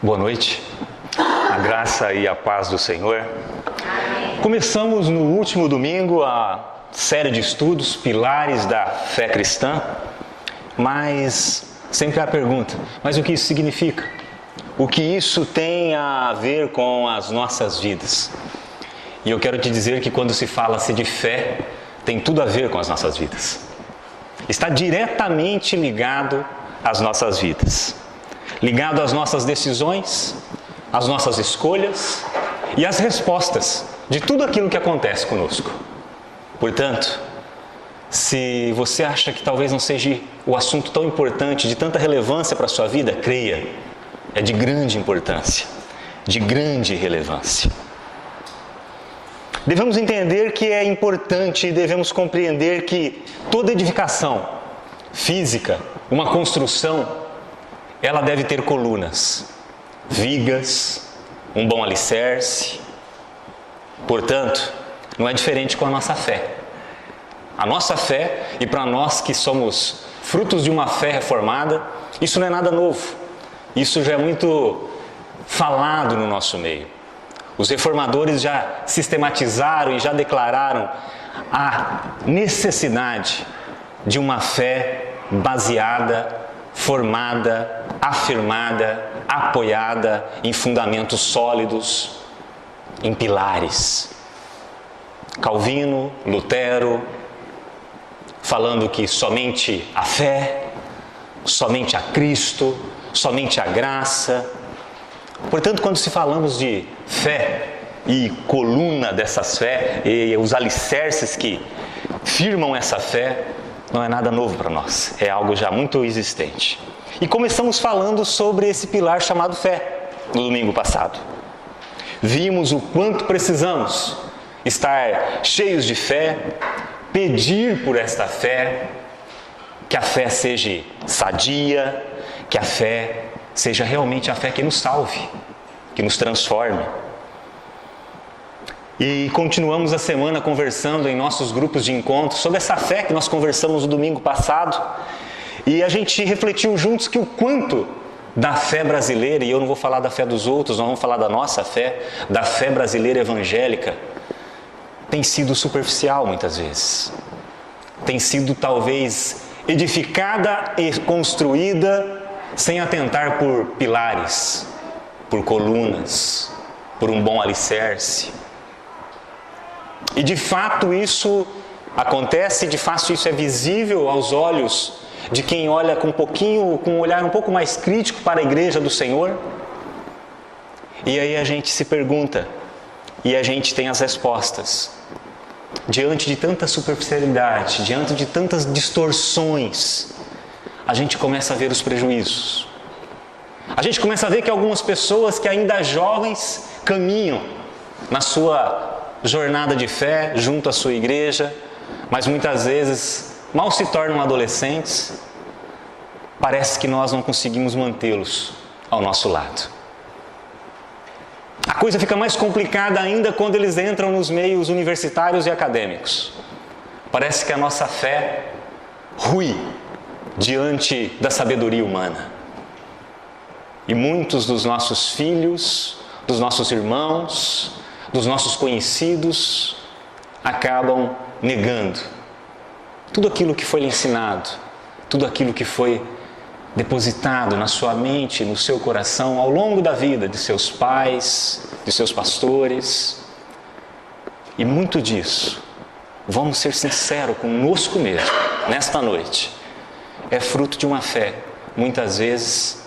Boa noite, a graça e a paz do Senhor. Começamos no último domingo a série de estudos, Pilares da Fé Cristã, mas sempre a pergunta, mas o que isso significa? O que isso tem a ver com as nossas vidas? E eu quero te dizer que quando se fala-se de fé, tem tudo a ver com as nossas vidas. Está diretamente ligado às nossas vidas. Ligado às nossas decisões, às nossas escolhas e às respostas de tudo aquilo que acontece conosco. Portanto, se você acha que talvez não seja o assunto tão importante, de tanta relevância para a sua vida, creia, é de grande importância, de grande relevância. Devemos entender que é importante e devemos compreender que toda edificação física, uma construção, ela deve ter colunas, vigas, um bom alicerce. Portanto, não é diferente com a nossa fé. A nossa fé, e para nós que somos frutos de uma fé reformada, isso não é nada novo. Isso já é muito falado no nosso meio. Os reformadores já sistematizaram e já declararam a necessidade de uma fé baseada, formada, afirmada, apoiada em fundamentos sólidos, em pilares. Calvino, Lutero, falando que somente a fé, somente a Cristo, somente a graça. Portanto, quando se falamos de fé e coluna dessas fé, e os alicerces que firmam essa fé, não é nada novo para nós, é algo já muito existente. E começamos falando sobre esse pilar chamado fé, no domingo passado. Vimos o quanto precisamos estar cheios de fé, pedir por esta fé, que a fé seja sadia, que a fé seja realmente a fé que nos salve, que nos transforme. E continuamos a semana conversando em nossos grupos de encontro sobre essa fé que nós conversamos no domingo passado. E a gente refletiu juntos que o quanto da fé brasileira, e eu não vou falar da fé dos outros, nós vamos falar da nossa fé, da fé brasileira evangélica, tem sido superficial muitas vezes. Tem sido talvez edificada e construída sem atentar por pilares, por colunas, por um bom alicerce. E de fato isso acontece, de fato isso é visível aos olhos de quem olha com um olhar um pouco mais crítico para a igreja do Senhor. E aí a gente se pergunta, e a gente tem as respostas. Diante de tanta superficialidade, diante de tantas distorções, a gente começa a ver os prejuízos. A gente começa a ver que algumas pessoas que ainda jovens caminham na sua jornada de fé junto à sua igreja, mas muitas vezes mal se tornam adolescentes, parece que nós não conseguimos mantê-los ao nosso lado. A coisa fica mais complicada ainda quando eles entram nos meios universitários e acadêmicos. Parece que a nossa fé rui diante da sabedoria humana. E muitos dos nossos filhos, dos nossos irmãos, dos nossos conhecidos, acabam negando tudo aquilo que foi lhe ensinado, tudo aquilo que foi depositado na sua mente, no seu coração, ao longo da vida de seus pais, de seus pastores. E muito disso, vamos ser sinceros conosco mesmo, nesta noite, é fruto de uma fé, muitas vezes,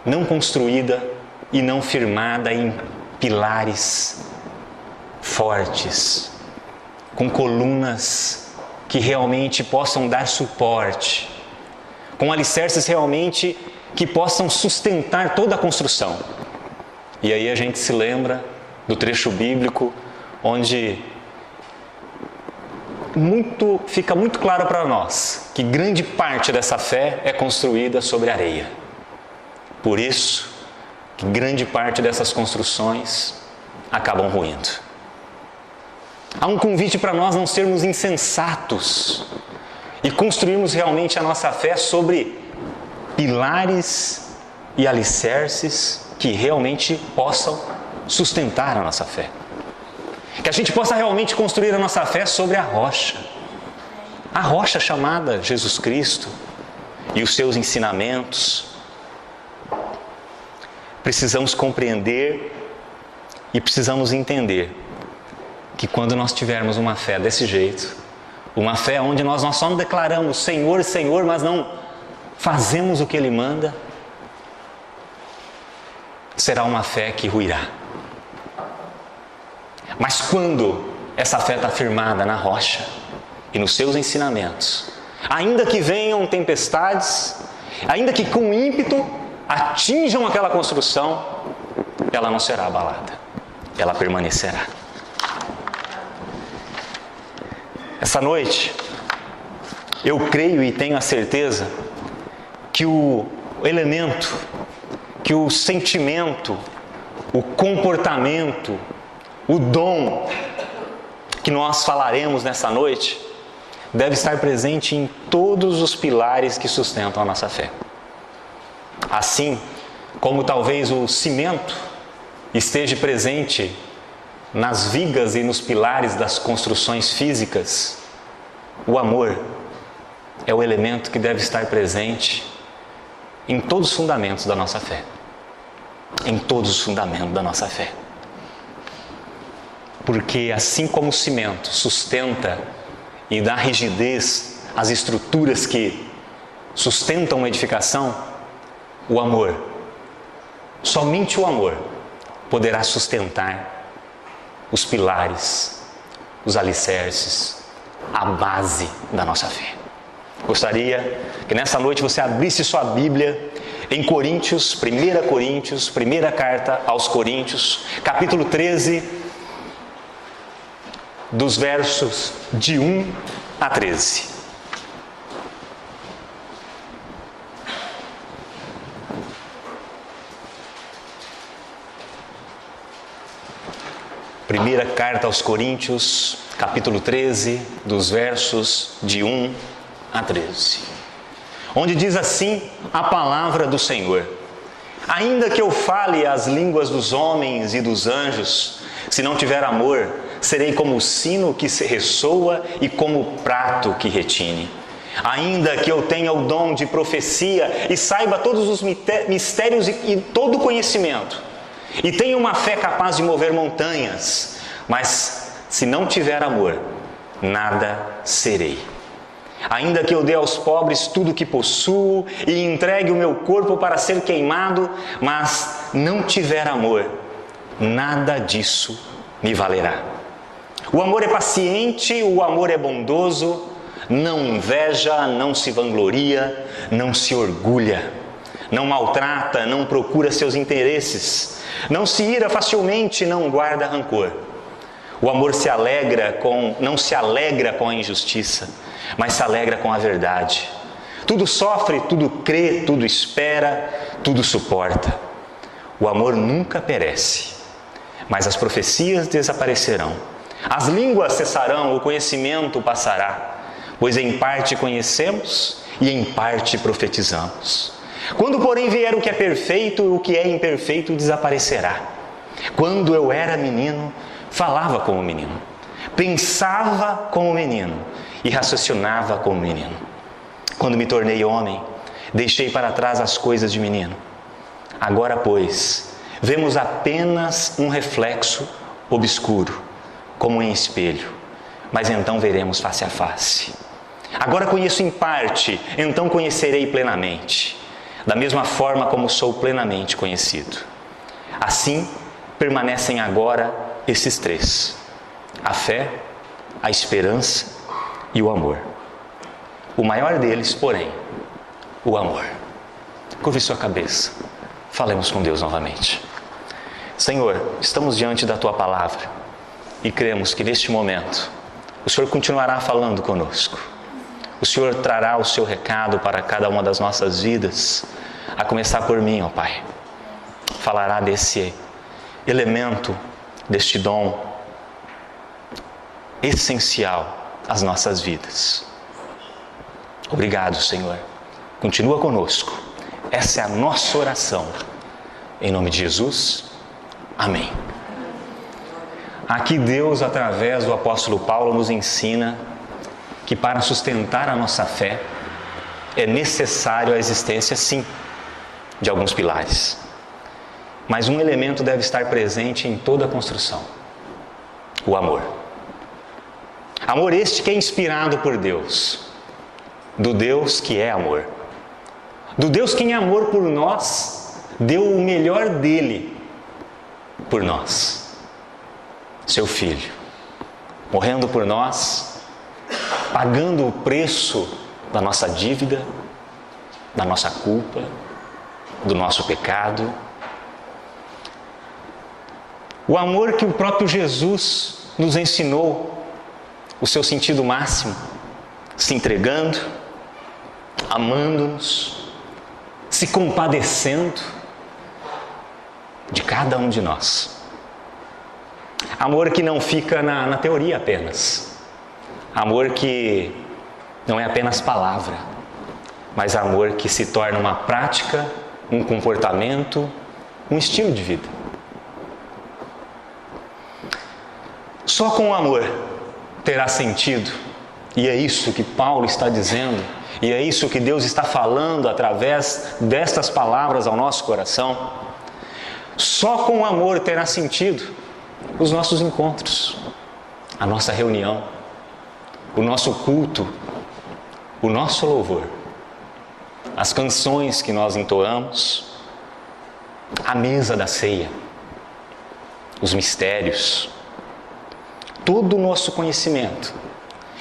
não construída e não firmada em pilares fortes, com colunas que realmente possam dar suporte, com alicerces realmente que possam sustentar toda a construção. E aí a gente se lembra do trecho bíblico onde fica muito claro para nós que grande parte dessa fé é construída sobre areia. Por isso que grande parte dessas construções acabam ruindo. Há um convite para nós não sermos insensatos e construirmos realmente a nossa fé sobre pilares e alicerces que realmente possam sustentar a nossa fé. Que a gente possa realmente construir a nossa fé sobre a rocha chamada Jesus Cristo e os seus ensinamentos. Precisamos compreender e precisamos entender que quando nós tivermos uma fé desse jeito, uma fé onde nós só não declaramos Senhor, Senhor, mas não fazemos o que Ele manda, será uma fé que ruirá. Mas quando essa fé está firmada na rocha e nos seus ensinamentos, ainda que venham tempestades, ainda que com ímpeto atinjam aquela construção, ela não será abalada, ela permanecerá. Essa noite, eu creio e tenho a certeza que o elemento, que o sentimento, o comportamento, o dom que nós falaremos nessa noite deve estar presente em todos os pilares que sustentam a nossa fé. Assim como talvez o cimento esteja presente nas vigas e nos pilares das construções físicas, o amor é o elemento que deve estar presente em todos os fundamentos da nossa fé. Em todos os fundamentos da nossa fé. Porque assim como o cimento sustenta e dá rigidez às estruturas que sustentam uma edificação, o amor, somente o amor, poderá sustentar os pilares, os alicerces, a base da nossa fé. Gostaria que nessa noite você abrisse sua Bíblia em Coríntios, 1 Coríntios, primeira carta aos Coríntios, capítulo 13, dos versos de 1 a 13. Primeira carta aos Coríntios, capítulo 13, dos versos de 1 a 13. Onde diz assim a palavra do Senhor: ainda que eu fale as línguas dos homens e dos anjos, se não tiver amor, serei como o sino que se ressoa e como o prato que retine. Ainda que eu tenha o dom de profecia e saiba todos os mistérios e todo o conhecimento, e tenha uma fé capaz de mover montanhas, mas se não tiver amor, nada serei. Ainda que eu dê aos pobres tudo o que possuo e entregue o meu corpo para ser queimado, mas não tiver amor, nada disso me valerá. O amor é paciente, o amor é bondoso, não inveja, não se vangloria, não se orgulha, não maltrata, não procura seus interesses, não se ira facilmente, não guarda rancor. O amor não se alegra com a injustiça, mas se alegra com a verdade. Tudo sofre, tudo crê, tudo espera, tudo suporta. O amor nunca perece, mas as profecias desaparecerão. As línguas cessarão, o conhecimento passará, pois em parte conhecemos e em parte profetizamos. Quando, porém, vier o que é perfeito, o que é imperfeito desaparecerá. Quando eu era menino, falava como menino, pensava como menino e raciocinava como menino. Quando me tornei homem, deixei para trás as coisas de menino. Agora, pois, vemos apenas um reflexo obscuro, como em espelho, mas então veremos face a face. Agora conheço em parte, então conhecerei plenamente, da mesma forma como sou plenamente conhecido. Assim, permanecem agora esses três: a fé, a esperança e o amor. O maior deles, porém, o amor. Curve sua cabeça, falemos com Deus novamente. Senhor, estamos diante da Tua palavra e cremos que neste momento o Senhor continuará falando conosco. O Senhor trará o Seu recado para cada uma das nossas vidas, a começar por mim, ó Pai. Falará desse elemento, deste dom essencial às nossas vidas. Obrigado, Senhor. Continua conosco. Essa é a nossa oração, Em nome de Jesus, amém. Aqui Deus, através do apóstolo Paulo, nos ensina que para sustentar a nossa fé é necessário a existência, sim, de alguns pilares. Mas um elemento deve estar presente em toda a construção: o amor. Amor este que é inspirado por Deus, do Deus que é amor, do Deus que em amor por nós deu o melhor dele por nós, seu Filho, morrendo por nós, pagando o preço da nossa dívida, da nossa culpa, do nosso pecado. O amor que o próprio Jesus nos ensinou, o seu sentido máximo, se entregando, amando-nos, se compadecendo de cada um de nós. Amor que não fica na teoria apenas. Amor que não é apenas palavra, mas amor que se torna uma prática, um comportamento, um estilo de vida. Só com o amor terá sentido, e é isso que Paulo está dizendo, e é isso que Deus está falando através destas palavras ao nosso coração. Só com o amor terá sentido os nossos encontros, a nossa reunião, o nosso culto, o nosso louvor, as canções que nós entoamos, a mesa da ceia, os mistérios, todo o nosso conhecimento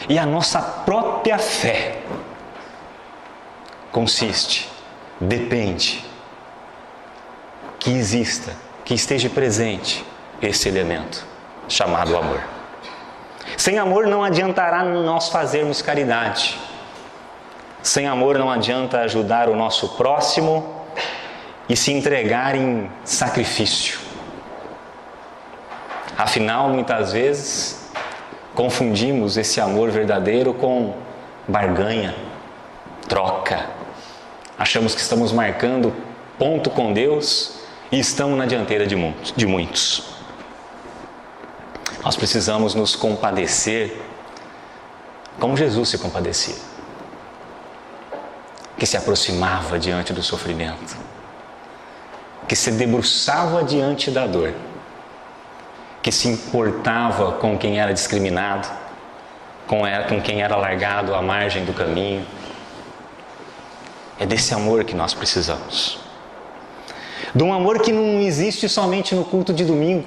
e a nossa própria fé depende que exista, que esteja presente esse elemento chamado amor. Sem amor não adiantará nós fazermos caridade. Sem amor não adianta ajudar o nosso próximo e se entregar em sacrifício. Afinal, muitas vezes, confundimos esse amor verdadeiro com barganha, troca. Achamos que estamos marcando ponto com Deus e estamos na dianteira de muitos. Nós precisamos nos compadecer como Jesus se compadecia, que se aproximava diante do sofrimento, que se debruçava diante da dor, que se importava com quem era discriminado, com quem era largado à margem do caminho. É desse amor que nós precisamos. De um amor que não existe somente no culto de domingo.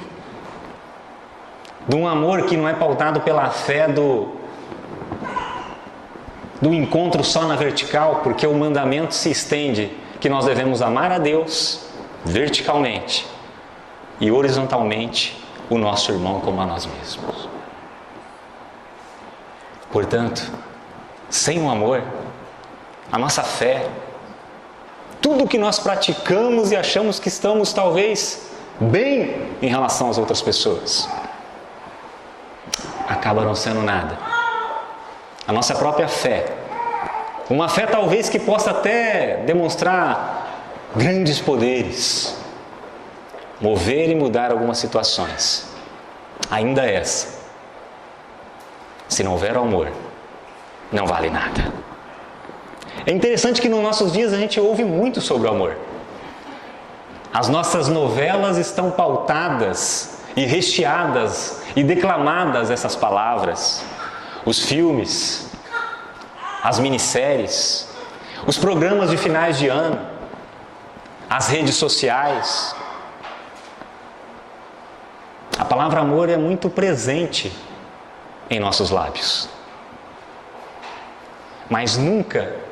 De um amor que não é pautado pela fé do encontro só na vertical, porque o mandamento se estende que nós devemos amar a Deus verticalmente e horizontalmente o nosso irmão como a nós mesmos. Portanto, sem o amor, a nossa fé, tudo que nós praticamos e achamos que estamos talvez bem em relação às outras pessoas, acaba não sendo nada. A nossa própria fé, uma fé talvez que possa até demonstrar grandes poderes, mover e mudar algumas situações, ainda essa, se não houver amor, não vale nada. É interessante que nos nossos dias a gente ouve muito sobre o amor. As nossas novelas estão pautadas e recheadas e declamadas essas palavras. Os filmes, as minisséries, os programas de finais de ano, as redes sociais. A palavra amor é muito presente em nossos lábios. Mas nunca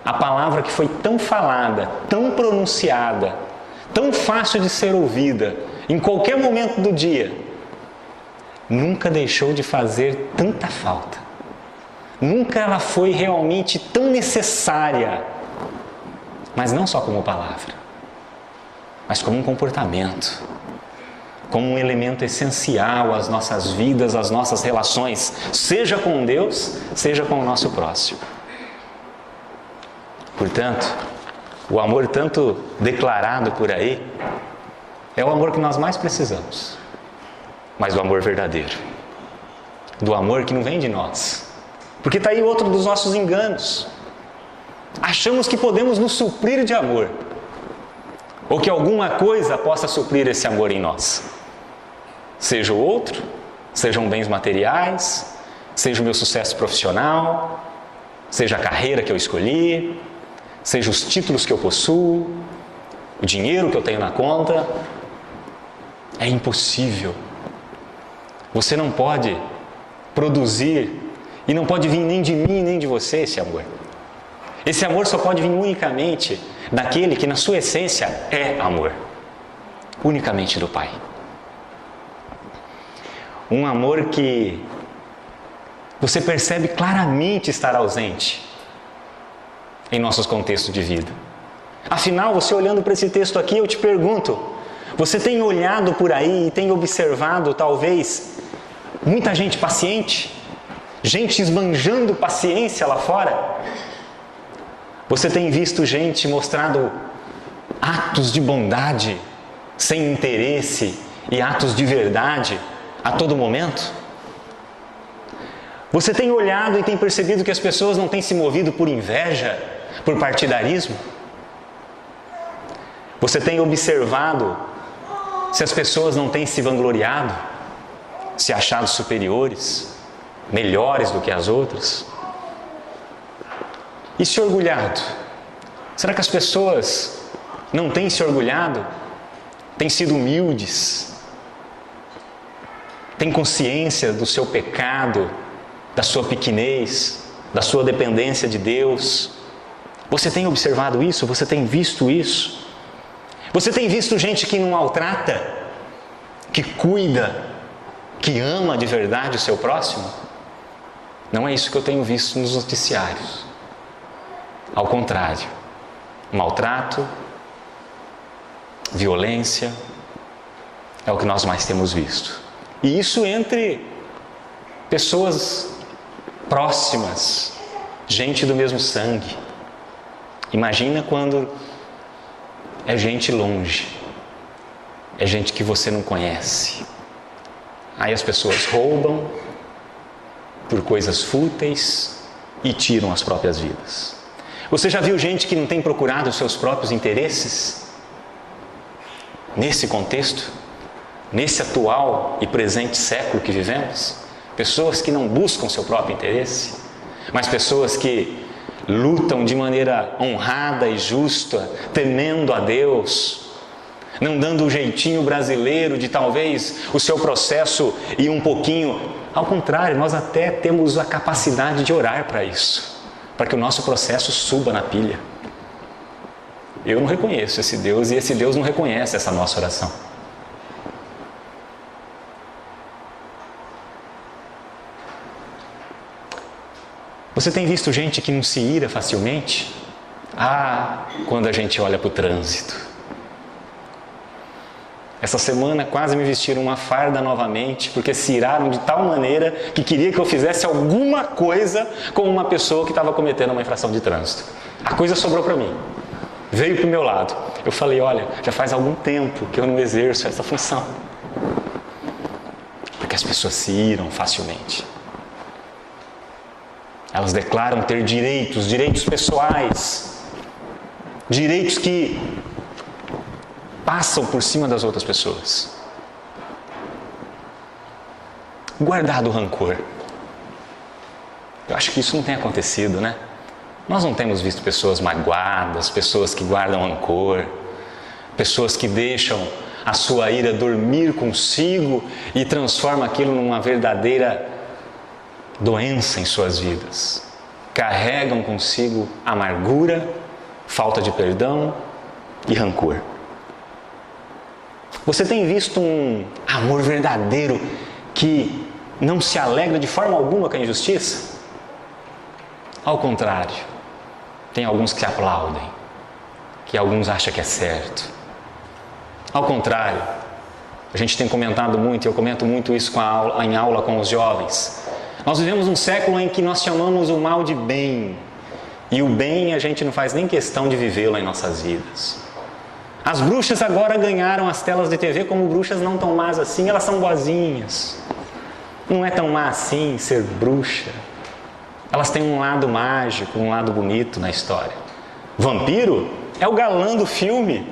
a palavra que foi tão falada, tão pronunciada, tão fácil de ser ouvida, em qualquer momento do dia, nunca deixou de fazer tanta falta. Nunca ela foi realmente tão necessária, mas não só como palavra, mas como um comportamento, como um elemento essencial às nossas vidas, às nossas relações, seja com Deus, seja com o nosso próximo. Portanto, o amor tanto declarado por aí É o amor que nós mais precisamos, mas do amor verdadeiro, do amor que não vem de nós, porque está aí outro dos nossos enganos. Achamos que podemos nos suprir de amor, ou que alguma coisa possa suprir esse amor em nós, seja o outro, sejam bens materiais, seja o meu sucesso profissional, seja a carreira que eu escolhi, seja os títulos que eu possuo, o dinheiro que eu tenho na conta. É impossível. Você não pode produzir e não pode vir nem de mim nem de você esse amor. Esse amor só pode vir unicamente daquele que na sua essência é amor, unicamente do Pai. Um amor que você percebe claramente estar ausente em nossos contextos de vida. Afinal, você olhando para esse texto aqui, eu te pergunto, você tem olhado por aí e tem observado talvez muita gente paciente? Gente esbanjando paciência lá fora? Você tem visto gente mostrando atos de bondade, sem interesse e atos de verdade a todo momento? Você tem olhado e tem percebido que as pessoas não têm se movido por inveja, por partidarismo? Você tem observado se as pessoas não têm se vangloriado, se achado superiores, melhores do que as outras? E se orgulhado? Será que as pessoas não têm se orgulhado? Têm sido humildes? Têm consciência do seu pecado, da sua pequenez, da sua dependência de Deus? Você tem observado isso? Você tem visto isso? Você tem visto gente que não maltrata, que cuida, que ama de verdade o seu próximo? Não é isso que eu tenho visto nos noticiários. Ao contrário, maltrato, violência, é o que nós mais temos visto. E isso entre pessoas próximas, gente do mesmo sangue. Imagina quando é gente longe, é gente que você não conhece. Aí as pessoas roubam por coisas fúteis e tiram as próprias vidas. Você já viu gente que não tem procurado os seus próprios interesses? Nesse contexto, nesse atual e presente século que vivemos? Pessoas que não buscam seu próprio interesse, mas pessoas que lutam de maneira honrada e justa, temendo a Deus, não dando o jeitinho brasileiro de talvez o seu processo ir um pouquinho. Ao contrário, nós até temos a capacidade de orar para isso, para que o nosso processo suba na pilha. Eu não reconheço esse Deus e esse Deus não reconhece essa nossa oração. Você tem visto gente que não se ira facilmente? Quando a gente olha para o trânsito. Essa semana quase me vestiram uma farda novamente, porque se iraram de tal maneira que queria que eu fizesse alguma coisa com uma pessoa que estava cometendo uma infração de trânsito. A coisa sobrou para mim. Veio para o meu lado. Eu falei, olha, já faz algum tempo que eu não exerço essa função. Porque as pessoas se iram facilmente. Elas declaram ter direitos pessoais, direitos que passam por cima das outras pessoas. Guardado o rancor. Eu acho que isso não tem acontecido, né? Nós não temos visto pessoas magoadas, pessoas que guardam rancor, pessoas que deixam a sua ira dormir consigo e transformam aquilo numa verdadeira doença em suas vidas. Carregam consigo amargura, falta de perdão e rancor. Você tem visto um amor verdadeiro que não se alegra de forma alguma com a injustiça? Ao contrário, tem alguns que aplaudem, que alguns acham que é certo. Ao contrário, a gente tem comentado muito, e eu comento muito isso em aula com os jovens. Nós vivemos um século em que nós chamamos o mal de bem, e o bem a gente não faz nem questão de vivê-lo em nossas vidas. As bruxas agora ganharam as telas de TV como bruxas não tão más assim, elas são boazinhas. Não é tão má assim ser bruxa. Elas têm um lado mágico, um lado bonito na história. Vampiro é o galã do filme.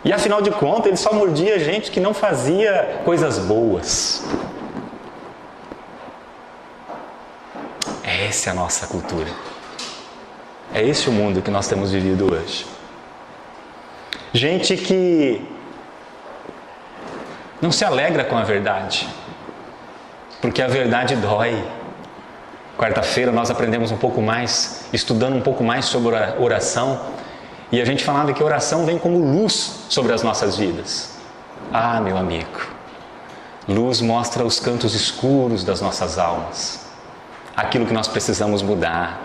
E afinal de contas, ele só mordia gente que não fazia coisas boas. Essa é a nossa cultura. É esse o mundo que nós temos vivido hoje. Gente que não se alegra com a verdade, porque a verdade dói. Quarta-feira nós aprendemos um pouco mais, estudando um pouco mais sobre a oração, e a gente falava que a oração vem como luz sobre as nossas vidas. Ah, meu amigo, luz mostra os cantos escuros das nossas almas, aquilo que nós precisamos mudar,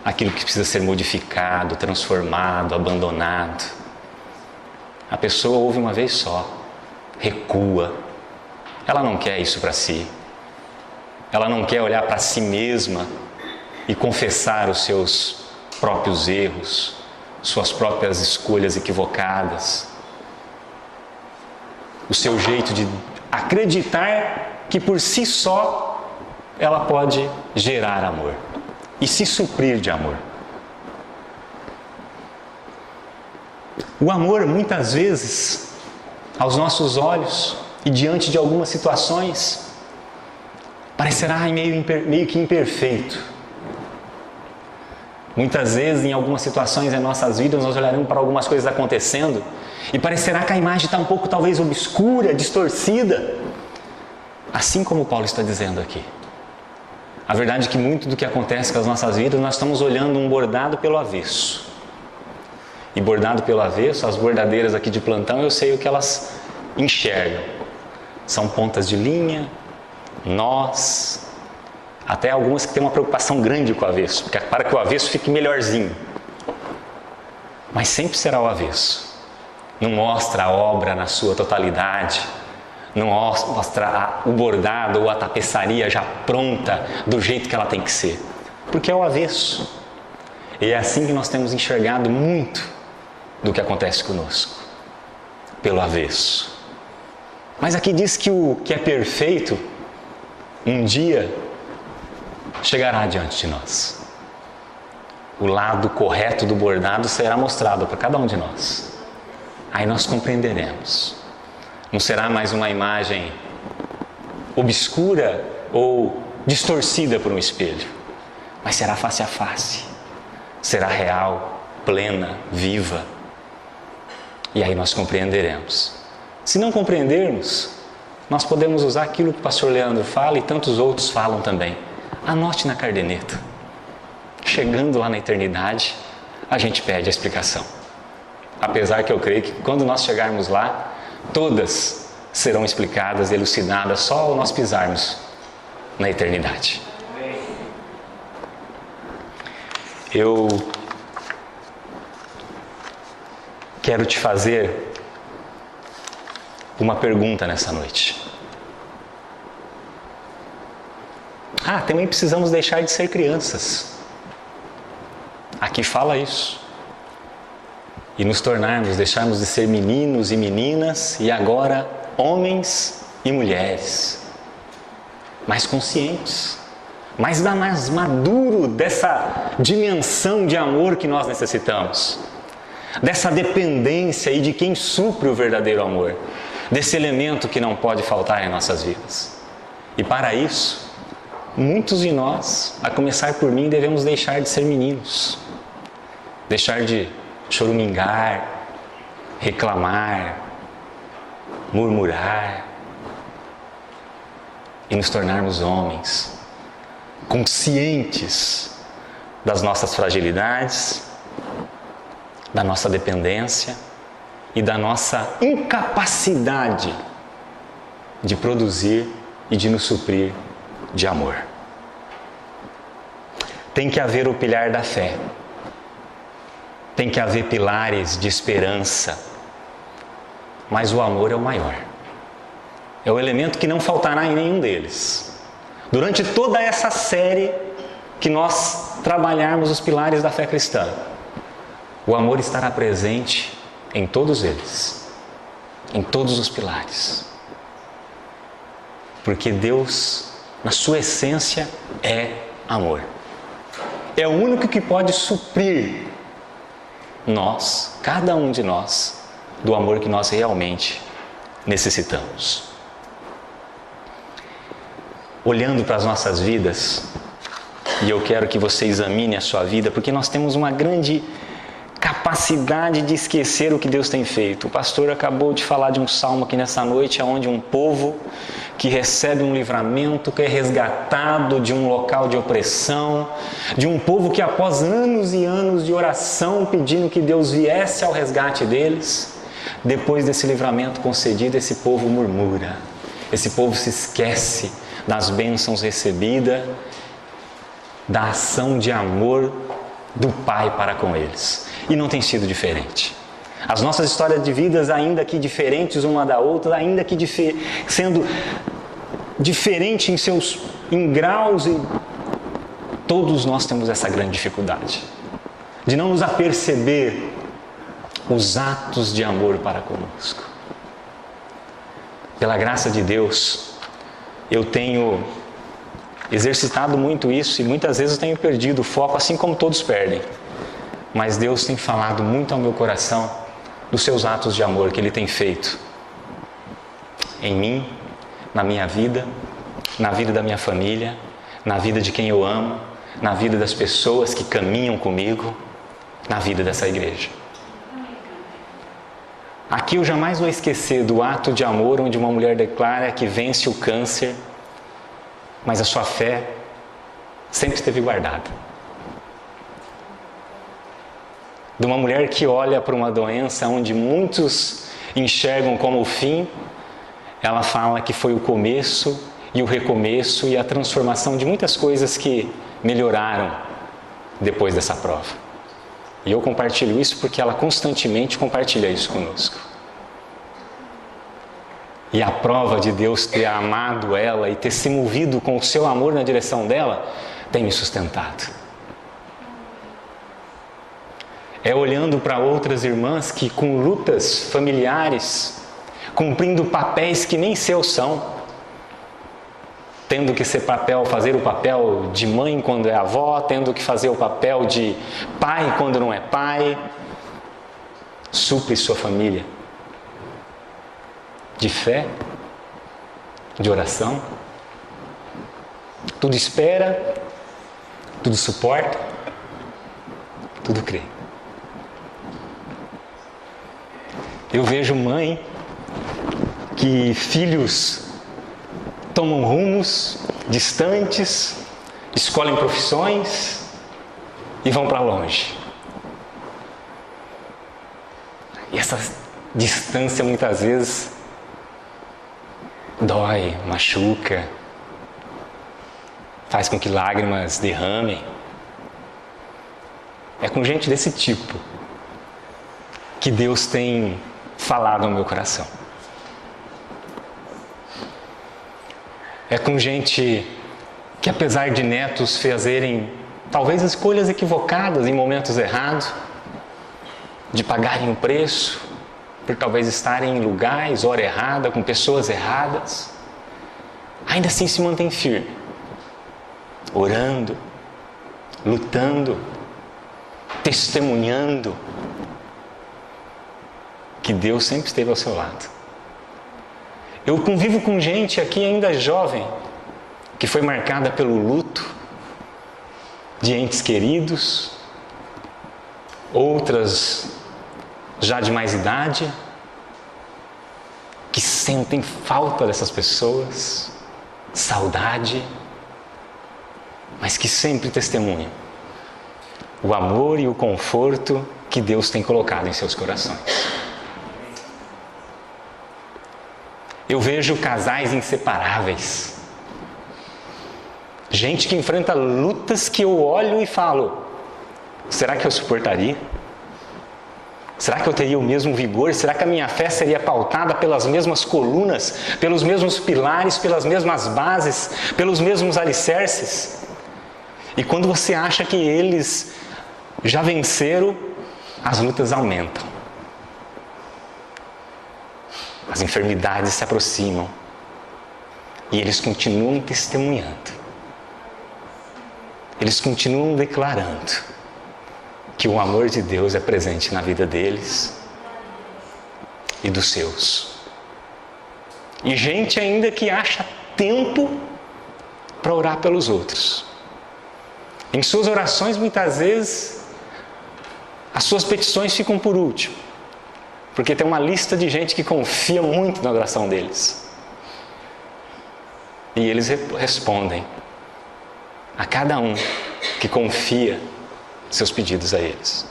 aquilo que precisa ser modificado, transformado, abandonado. A pessoa ouve uma vez só, recua, ela não quer isso para si, ela não quer olhar para si mesma e confessar os seus próprios erros, suas próprias escolhas equivocadas, o seu jeito de acreditar que por si só ela pode gerar amor e se suprir de amor. O amor, muitas vezes, aos nossos olhos e diante de algumas situações, parecerá meio que imperfeito. Muitas vezes, em algumas situações em nossas vidas, nós olharemos para algumas coisas acontecendo e parecerá que a imagem está um pouco, talvez, obscura, distorcida. Assim como Paulo está dizendo aqui. A verdade é que muito do que acontece com as nossas vidas, nós estamos olhando um bordado pelo avesso. E bordado pelo avesso, as bordadeiras aqui de plantão, eu sei o que elas enxergam. São pontas de linha, nós, até algumas que têm uma preocupação grande com o avesso, para que o avesso fique melhorzinho. Mas sempre será o avesso. Não mostra a obra na sua totalidade, não mostra o bordado ou a tapeçaria já pronta do jeito que ela tem que ser, porque é o avesso. E é assim que nós temos enxergado muito do que acontece conosco, pelo avesso. Mas aqui diz que o que é perfeito um dia chegará diante de nós. O lado correto do bordado será mostrado para cada um de nós. Aí nós compreenderemos. Não será mais uma imagem obscura ou distorcida por um espelho, mas será face a face. Será real, plena, viva. E aí nós compreenderemos. Se não compreendermos, nós podemos usar aquilo que o pastor Leandro fala e tantos outros falam também. Anote na caderneta. Chegando lá na eternidade, a gente pede a explicação. Apesar que eu creio que quando nós chegarmos lá, todas serão explicadas, elucidadas, só ao nós pisarmos na eternidade. Eu quero te fazer uma pergunta nessa noite. Também precisamos deixar de ser crianças. Aqui fala isso. E nos deixarmos de ser meninos e meninas, e agora homens e mulheres. Mais conscientes. Mais maduro dessa dimensão de amor que nós necessitamos. Dessa dependência e de quem supre o verdadeiro amor. Desse elemento que não pode faltar em nossas vidas. E para isso, muitos de nós, a começar por mim, devemos deixar de ser meninos. Deixar de chorumingar, reclamar, murmurar. E nos tornarmos homens, conscientes das nossas fragilidades, da nossa dependência e da nossa incapacidade de produzir e de nos suprir de amor. Tem que haver o pilar da fé. Tem que haver pilares de esperança. Mas o amor é o maior. É o elemento que não faltará em nenhum deles. Durante toda essa série que nós trabalharmos os pilares da fé cristã, o amor estará presente em todos eles, em todos os pilares. Porque Deus, na sua essência, é amor. É o único que pode suprir nós, cada um de nós, do amor que nós realmente necessitamos. Olhando para as nossas vidas, e eu quero que você examine a sua vida, porque nós temos uma grande capacidade de esquecer o que Deus tem feito. O pastor acabou de falar de um salmo aqui nessa noite, onde um povo que recebe um livramento, que é resgatado de um local de opressão, de um povo que após anos e anos de oração pedindo que Deus viesse ao resgate deles, depois desse livramento concedido, esse povo murmura, esse povo se esquece das bênçãos recebidas, da ação de amor do Pai para com eles. E não tem sido diferente. As nossas histórias de vidas, ainda que diferentes uma da outra, ainda que sendo diferentes em graus, todos nós temos essa grande dificuldade de não nos aperceber os atos de amor para conosco. Pela graça de Deus, eu tenho exercitado muito isso e muitas vezes eu tenho perdido o foco, assim como todos perdem. Mas Deus tem falado muito ao meu coração dos seus atos de amor que Ele tem feito em mim, na minha vida, na vida da minha família, na vida de quem eu amo, na vida das pessoas que caminham comigo, na vida dessa igreja. Aqui eu jamais vou esquecer do ato de amor onde uma mulher declara que vence o câncer, mas a sua fé sempre esteve guardada. De uma mulher que olha para uma doença onde muitos enxergam como o fim, ela fala que foi o começo e o recomeço e a transformação de muitas coisas que melhoraram depois dessa prova. E eu compartilho isso porque ela constantemente compartilha isso conosco. E a prova de Deus ter amado ela e ter se movido com o seu amor na direção dela, tem me sustentado. É olhando para outras irmãs que com lutas familiares, cumprindo papéis que nem seus são, tendo que fazer o papel de mãe quando é avó, tendo que fazer o papel de pai quando não é pai, supre sua família de fé, de oração, tudo espera, tudo suporta, tudo crê. Eu vejo mãe que filhos tomam rumos distantes, escolhem profissões e vão para longe. E essa distância muitas vezes dói, machuca, faz com que lágrimas derramem. É com gente desse tipo que Deus tem falado ao meu coração. É com gente que, apesar de netos fazerem talvez escolhas equivocadas em momentos errados, de pagarem o preço, por talvez estarem em lugares, hora errada, com pessoas erradas, ainda assim se mantém firme, orando, lutando, testemunhando que Deus sempre esteve ao seu lado. Eu convivo com gente aqui ainda jovem, que foi marcada pelo luto de entes queridos, outras já de mais idade, que sentem falta dessas pessoas, saudade, mas que sempre testemunham o amor e o conforto que Deus tem colocado em seus corações. Eu vejo casais inseparáveis, gente que enfrenta lutas que eu olho e falo: será que eu suportaria? Será que eu teria o mesmo vigor? Será que a minha fé seria pautada pelas mesmas colunas, pelos mesmos pilares, pelas mesmas bases, pelos mesmos alicerces? E quando você acha que eles já venceram, as lutas aumentam, as enfermidades se aproximam e eles continuam testemunhando, eles continuam declarando que o amor de Deus é presente na vida deles e dos seus. E gente ainda que acha tempo para orar pelos outros. Em suas orações, muitas vezes, as suas petições ficam por último, porque tem uma lista de gente que confia muito na oração deles. E eles respondem a cada um que confia seus pedidos a eles.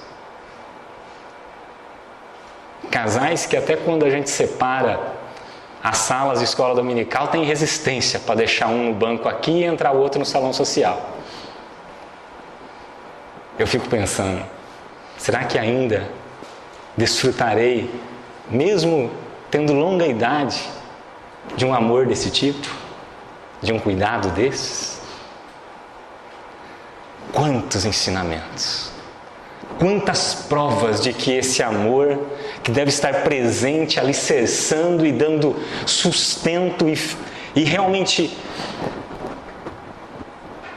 Casais que até quando a gente separa as salas de escola dominical tem resistência para deixar um no banco aqui e entrar o outro no salão social. Eu fico pensando, será que ainda desfrutarei, mesmo tendo longa idade, de um amor desse tipo? De um cuidado desses? Quantos ensinamentos, quantas provas de que esse amor, que deve estar presente, alicerçando e dando sustento e realmente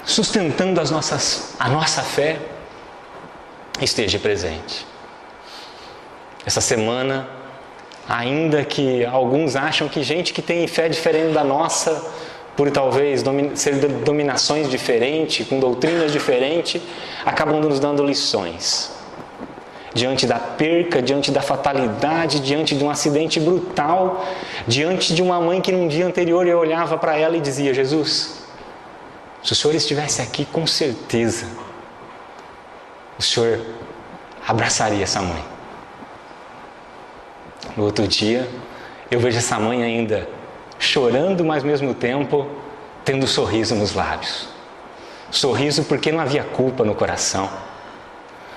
sustentando a nossa fé, esteja presente. Essa semana, ainda que alguns acham que gente que tem fé diferente da nossa, por talvez ser dominações diferentes, com doutrinas diferentes, acabam nos dando lições. Diante da perca, diante da fatalidade, diante de um acidente brutal, diante de uma mãe que num dia anterior eu olhava para ela e dizia: Jesus, se o Senhor estivesse aqui, com certeza o Senhor abraçaria essa mãe. No outro dia, eu vejo essa mãe ainda chorando, mas ao mesmo tempo tendo sorriso nos lábios. Sorriso porque não havia culpa no coração.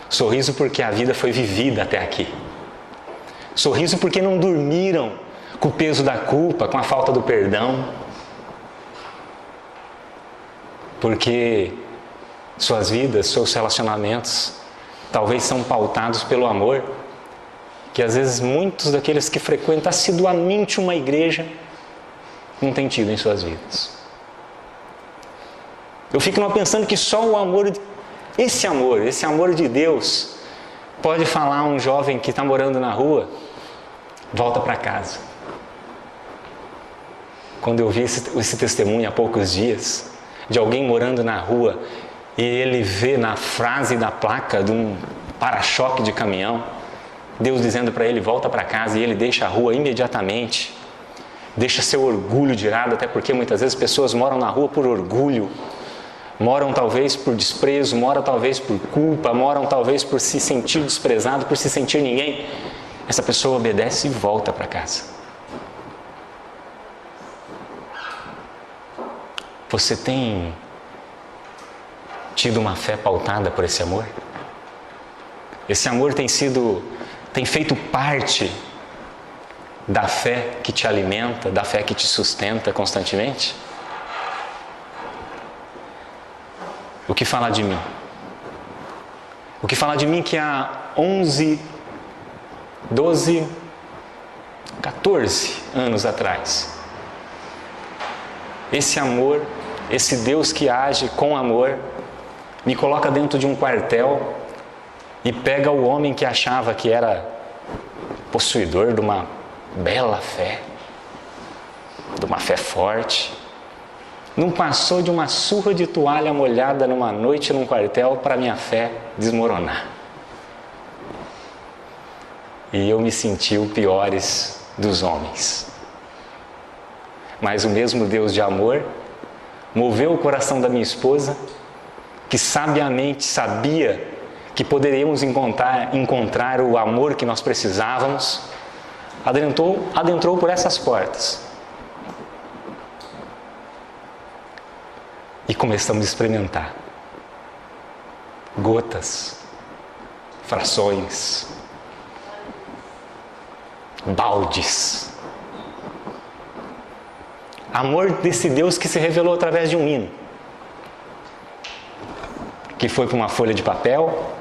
Sorriso porque a vida foi vivida até aqui. Sorriso porque não dormiram com o peso da culpa, com a falta do perdão. Porque suas vidas, seus relacionamentos, talvez são pautados pelo amor, que às vezes muitos daqueles que frequentam assiduamente uma igreja não têm tido em suas vidas. Eu fico pensando que só o amor, esse amor de Deus, pode falar a um jovem que está morando na rua: volta para casa. Quando eu vi esse testemunho há poucos dias, de alguém morando na rua, e ele vê na frase da placa de um para-choque de caminhão, Deus dizendo para ele: volta para casa, e ele deixa a rua imediatamente, deixa seu orgulho de lado, até porque muitas vezes pessoas moram na rua por orgulho, moram talvez por desprezo, moram talvez por culpa, moram talvez por se sentir desprezado, por se sentir ninguém. Essa pessoa obedece e volta para casa. Você tem tido uma fé pautada por esse amor? Esse amor tem feito parte da fé que te alimenta, da fé que te sustenta constantemente? O que falar de mim? O que falar de mim que há 11, 12, 14 anos atrás, esse amor, esse Deus que age com amor, me coloca dentro de um quartel e pega o homem que achava que era possuidor de uma bela fé, de uma fé forte, não passou de uma surra de toalha molhada numa noite num quartel para minha fé desmoronar. E eu me senti o piores dos homens. Mas o mesmo Deus de amor moveu o coração da minha esposa, que sabiamente sabia que poderíamos encontrar o amor que nós precisávamos, adentrou por essas portas. E começamos a experimentar gotas, frações, baldes. Amor desse Deus que se revelou através de um hino, que foi para uma folha de papel,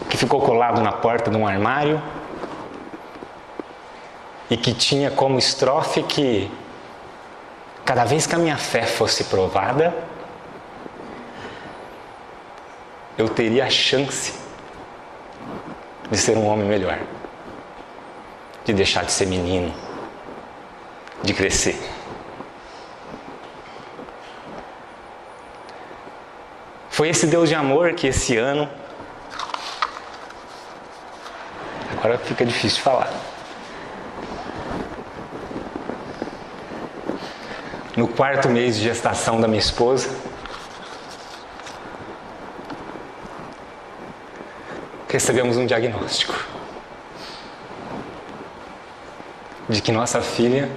que ficou colado na porta de um armário e que tinha como estrofe que cada vez que a minha fé fosse provada, eu teria a chance de ser um homem melhor, de deixar de ser menino, de crescer. Foi esse Deus de amor que esse ano, agora fica difícil de falar, no 4º mês de gestação da minha esposa, recebemos um diagnóstico de que nossa filha,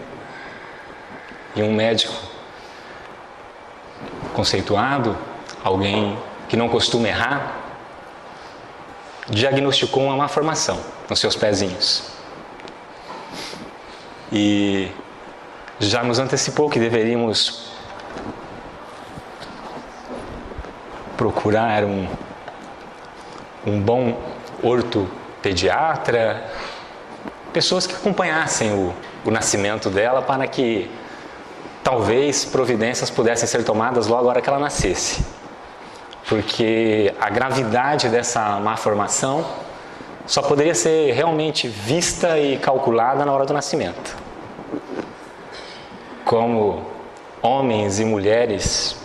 e um médico conceituado, alguém que não costuma errar, diagnosticou uma malformação nos seus pezinhos. E já nos antecipou que deveríamos procurar um bom ortopediatra, pessoas que acompanhassem o nascimento dela para que talvez providências pudessem ser tomadas logo na hora que ela nascesse. Porque a gravidade dessa malformação só poderia ser realmente vista e calculada na hora do nascimento. Como homens e mulheres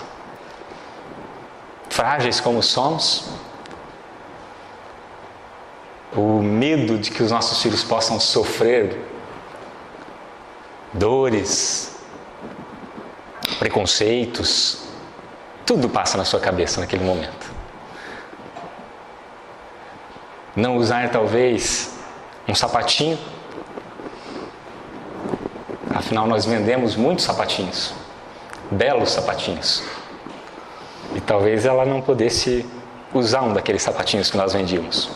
frágeis como somos, o medo de que os nossos filhos possam sofrer dores, preconceitos, tudo passa na sua cabeça naquele momento. Não usar talvez um sapatinho, afinal nós vendemos muitos sapatinhos, belos sapatinhos, e talvez ela não pudesse usar um daqueles sapatinhos que nós vendíamos.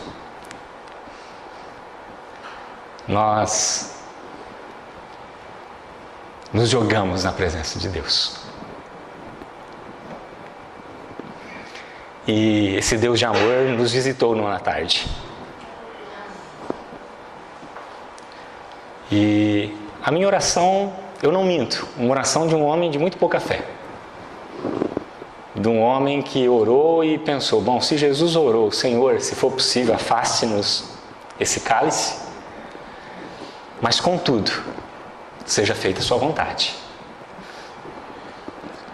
Nós nos jogamos na presença de Deus. E esse Deus de amor nos visitou numa tarde. E a minha oração, eu não minto, uma oração de um homem de muito pouca fé. De um homem que orou e pensou, bom, se Jesus orou, Senhor, se for possível, afaste-nos esse cálice, mas contudo, seja feita a sua vontade.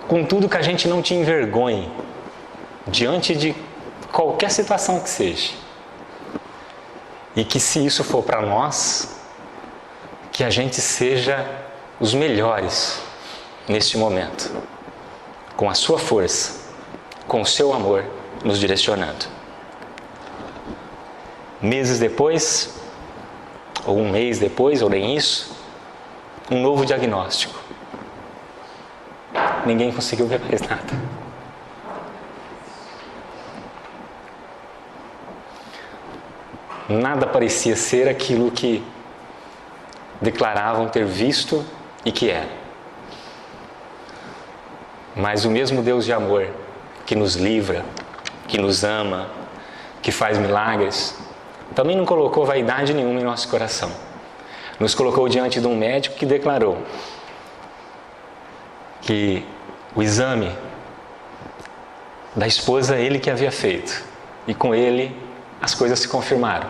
Contudo que a gente não te envergonhe diante de qualquer situação que seja. E que se isso for para nós, que a gente seja os melhores neste momento, com a sua força, com o seu amor nos direcionando. Meses depois, ou um mês depois, ou nem isso, um novo diagnóstico. Ninguém conseguiu ver mais nada. Nada parecia ser aquilo que declaravam ter visto e que era. Mas o mesmo Deus de amor que nos livra, que nos ama, que faz milagres, também não colocou vaidade nenhuma em nosso coração. Nos colocou diante de um médico que declarou que o exame da esposa ele que havia feito, e com ele as coisas se confirmaram.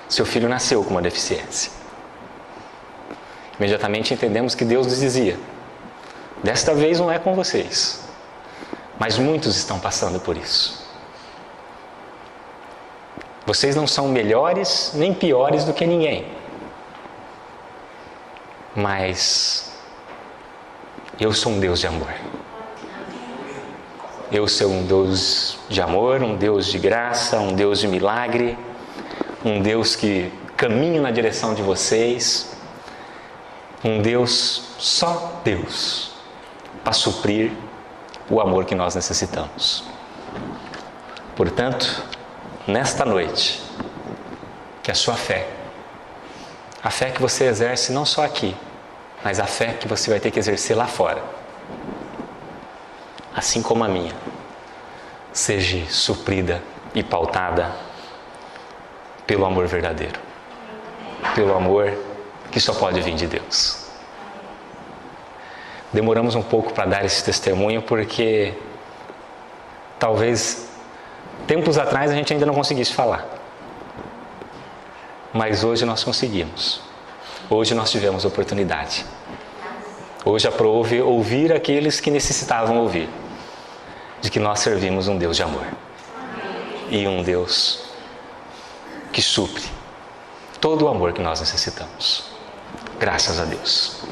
Seu filho nasceu com uma deficiência. Imediatamente entendemos que Deus nos dizia, desta vez não é com vocês, mas muitos estão passando por isso. Vocês não são melhores nem piores do que ninguém, mas eu sou um Deus de amor. Eu sou um Deus de amor, um Deus de graça, um Deus de milagre, um Deus que caminha na direção de vocês, um Deus, só Deus, para suprir o amor que nós necessitamos. Portanto, nesta noite, que a sua fé, a fé que você exerce não só aqui, mas a fé que você vai ter que exercer lá fora, assim como a minha, seja suprida e pautada pelo amor verdadeiro, pelo amor que só pode vir de Deus. Demoramos um pouco para dar esse testemunho porque talvez tempos atrás a gente ainda não conseguisse falar. Mas hoje nós conseguimos. Hoje nós tivemos oportunidade. Hoje aprove ouvir aqueles que necessitavam ouvir. De que nós servimos um Deus de amor. E um Deus que supre todo o amor que nós necessitamos. Graças a Deus.